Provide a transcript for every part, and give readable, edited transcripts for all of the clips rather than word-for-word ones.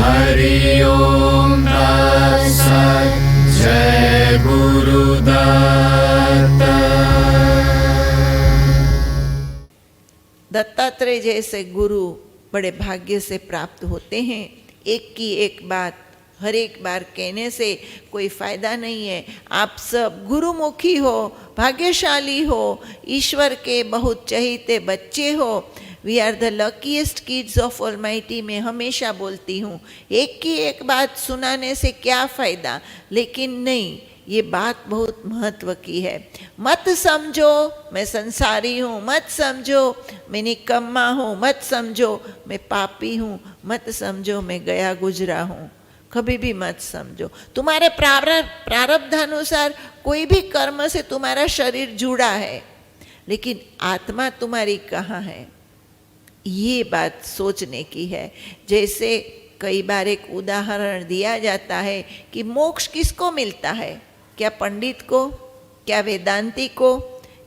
हरि ओम तत्सत्। जय गुरुदत्त। दत्तात्रेय जैसे गुरु बड़े भाग्य से प्राप्त होते हैं। एक की एक बात हर एक बार कहने से कोई फायदा नहीं है। आप सब गुरुमुखी हो, भाग्यशाली हो, ईश्वर के बहुत चहीते बच्चे हो। We are the luckiest kids of almighty में हमेशा बोलती हूँ। एक की एक बात सुनाने से क्या फ़ायदा, लेकिन नहीं, ये बात बहुत महत्व की है। मत समझो मैं संसारी हूँ, मत समझो मैं निकम्मा हूँ, मत समझो मैं पापी हूँ, मत समझो मैं गया गुजरा हूँ। कभी भी मत समझो। तुम्हारे प्रारब्धानुसार कोई भी कर्म से तुम्हारा शरीर जुड़ा है, लेकिन आत्मा तुम्हारी कहाँ है, ये बात सोचने की है। जैसे कई बार एक उदाहरण दिया जाता है कि मोक्ष किसको मिलता है, क्या पंडित को, क्या वेदांती को,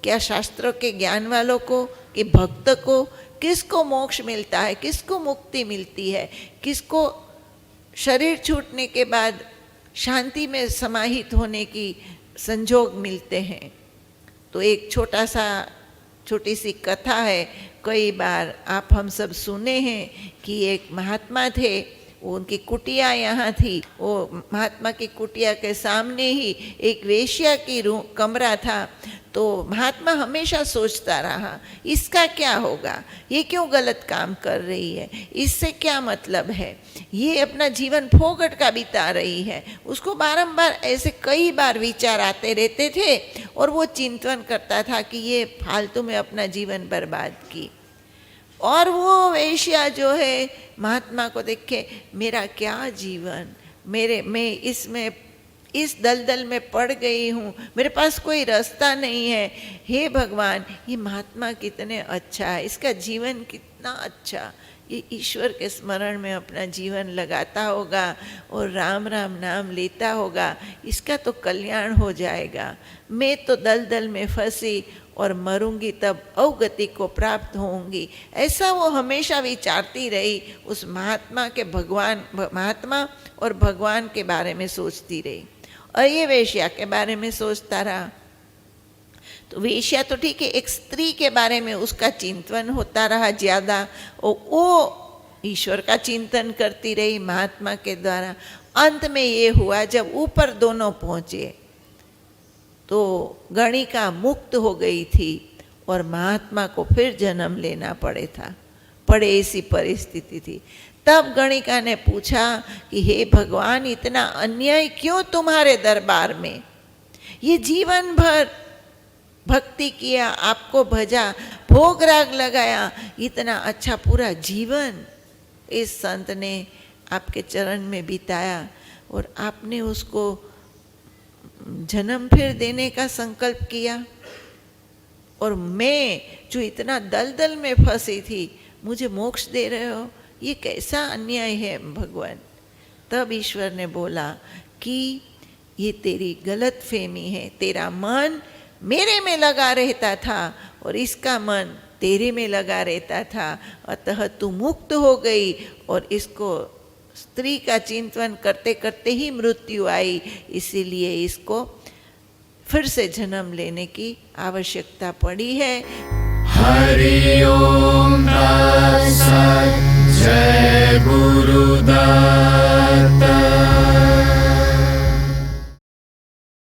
क्या शास्त्रों के ज्ञान वालों को, कि भक्त को? किसको मोक्ष मिलता है, किसको मुक्ति मिलती है, किसको शरीर छूटने के बाद शांति में समाहित होने की संजोग मिलते हैं? तो एक छोटी सी कथा है। कई बार आप हम सब सुने हैं कि एक महात्मा थे, उनकी कुटिया यहाँ थी। वो महात्मा की कुटिया के सामने ही एक वेश्या की कमरा था। तो महात्मा हमेशा सोचता रहा, इसका क्या होगा, ये क्यों गलत काम कर रही है, इससे क्या मतलब है, ये अपना जीवन फोगट का बिता रही है। उसको बारंबार ऐसे कई बार विचार आते रहते थे और वो चिंतन करता था कि ये फालतू में अपना जीवन बर्बाद की। और वो वेश्या जो है महात्मा को देखे, मेरा क्या जीवन, मैं इस दलदल में पड़ गई हूँ, मेरे पास कोई रास्ता नहीं है। हे भगवान, ये महात्मा कितने अच्छा है, इसका जीवन कितना अच्छा, ये ईश्वर के स्मरण में अपना जीवन लगाता होगा और राम राम नाम लेता होगा, इसका तो कल्याण हो जाएगा। मैं तो दलदल में फंसी और मरूंगी तब अवगति को प्राप्त होंगी। ऐसा वो हमेशा विचारती रही। उस महात्मा और भगवान के बारे में सोचती रही और ये वेश्या के बारे में सोचता रहा। तो वेश्या तो ठीक है, एक स्त्री के बारे में उसका चिंतन होता रहा ज़्यादा, और वो ईश्वर का चिंतन करती रही महात्मा के द्वारा। अंत में ये हुआ, जब ऊपर दोनों पहुँचे तो गणिका मुक्त हो गई थी और महात्मा को फिर जन्म लेना पड़े ऐसी परिस्थिति थी। तब गणिका ने पूछा कि हे भगवान, इतना अन्याय क्यों तुम्हारे दरबार में? ये जीवन भर भक्ति किया, आपको भजा, भोग राग लगाया, इतना अच्छा पूरा जीवन इस संत ने आपके चरण में बिताया और आपने उसको जन्म फिर देने का संकल्प किया, और मैं जो इतना दलदल में फंसी थी मुझे मोक्ष दे रहे हो, ये कैसा अन्याय है भगवान। तब ईश्वर ने बोला कि ये तेरी गलत फहमी है, तेरा मन मेरे में लगा रहता था और इसका मन तेरे में लगा रहता था, अतः तू मुक्त हो गई और इसको स्त्री का चिंतन करते करते ही मृत्यु आई, इसीलिए इसको फिर से जन्म लेने की आवश्यकता पड़ी है। हरि ओम तत्सत्। जय गुरुदत्त।